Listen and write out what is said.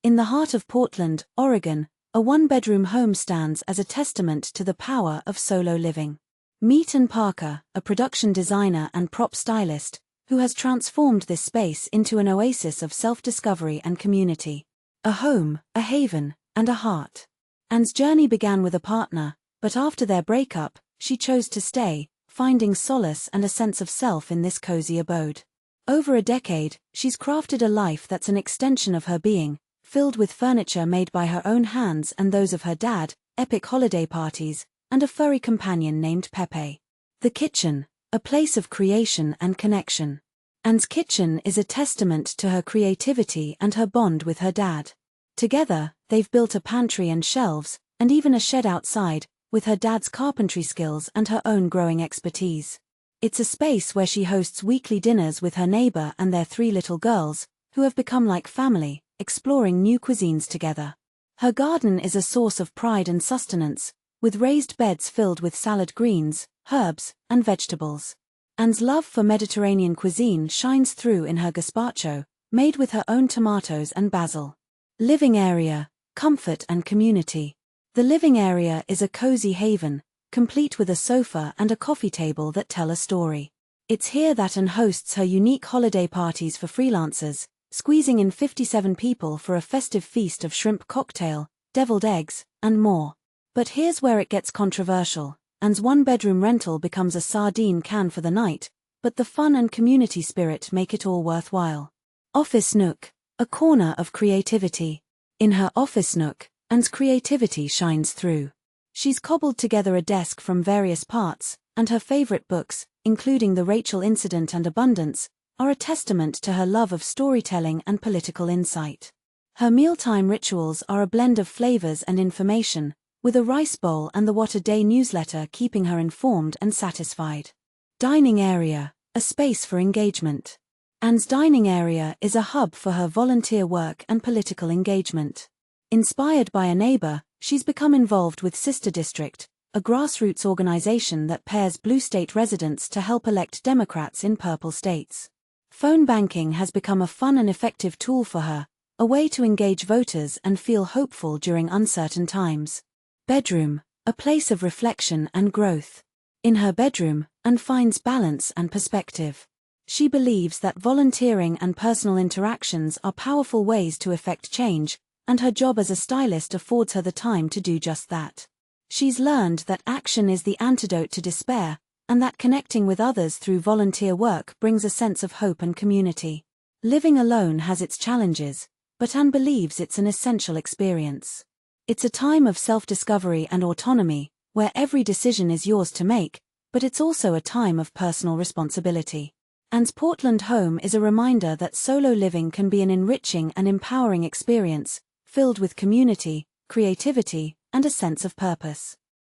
In the heart of Portland, Oregon, a one-bedroom home stands as a testament to the power of solo living. Meet Parker, a production designer and prop stylist, who has transformed this space into an oasis of self-discovery and community. A home, a haven, and a heart. Anne's journey began with a partner, but after their breakup, she chose to stay, finding solace and a sense of self in this cozy abode. Over a decade, she's crafted a life that's an extension of her being, filled with furniture made by her own hands and those of her dad, epic holiday parties, and a furry companion named Pepe. The kitchen, a place of creation and connection. Anne's kitchen is a testament to her creativity and her bond with her dad. Together, they've built a pantry and shelves, and even a shed outside, with her dad's carpentry skills and her own growing expertise. It's a space where she hosts weekly dinners with her neighbor and their 3 little girls, who have become like family, exploring new cuisines together. Her garden is a source of pride and sustenance, with raised beds filled with salad greens, herbs, and vegetables. Anne's love for Mediterranean cuisine shines through in her gazpacho, made with her own tomatoes and basil. Living area, comfort and community. The living area is a cozy haven, complete with a sofa and a coffee table that tell a story. It's here that Anne hosts her unique holiday parties for freelancers, squeezing in 57 people for a festive feast of shrimp cocktail, deviled eggs, and more. But here's where it gets controversial. Anne's one-bedroom rental becomes a sardine can for the night, but the fun and community spirit make it all worthwhile. Office nook, a corner of creativity. In her office nook, Anne's creativity shines through. She's cobbled together a desk from various parts, and her favorite books, including The Rachel Incident and Abundance, are a testament to her love of storytelling and political insight. Her mealtime rituals are a blend of flavors and information, with a rice bowl and the What a Day newsletter keeping her informed and satisfied. Dining area, a space for engagement. Anne's dining area is a hub for her volunteer work and political engagement. Inspired by a neighbor, she's become involved with Sister District, a grassroots organization that pairs blue state residents to help elect Democrats in purple states. Phone banking has become a fun and effective tool for her, a way to engage voters and feel hopeful during uncertain times. Bedroom, a place of reflection and growth. In her bedroom, Anne finds balance and perspective. She believes that volunteering and personal interactions are powerful ways to effect change, and her job as a stylist affords her the time to do just that. She's learned that action is the antidote to despair, and that connecting with others through volunteer work brings a sense of hope and community. Living alone has its challenges, but Anne believes it's an essential experience. It's a time of self-discovery and autonomy, where every decision is yours to make, but it's also a time of personal responsibility. Anne's Portland home is a reminder that solo living can be an enriching and empowering experience, filled with community, creativity, and a sense of purpose.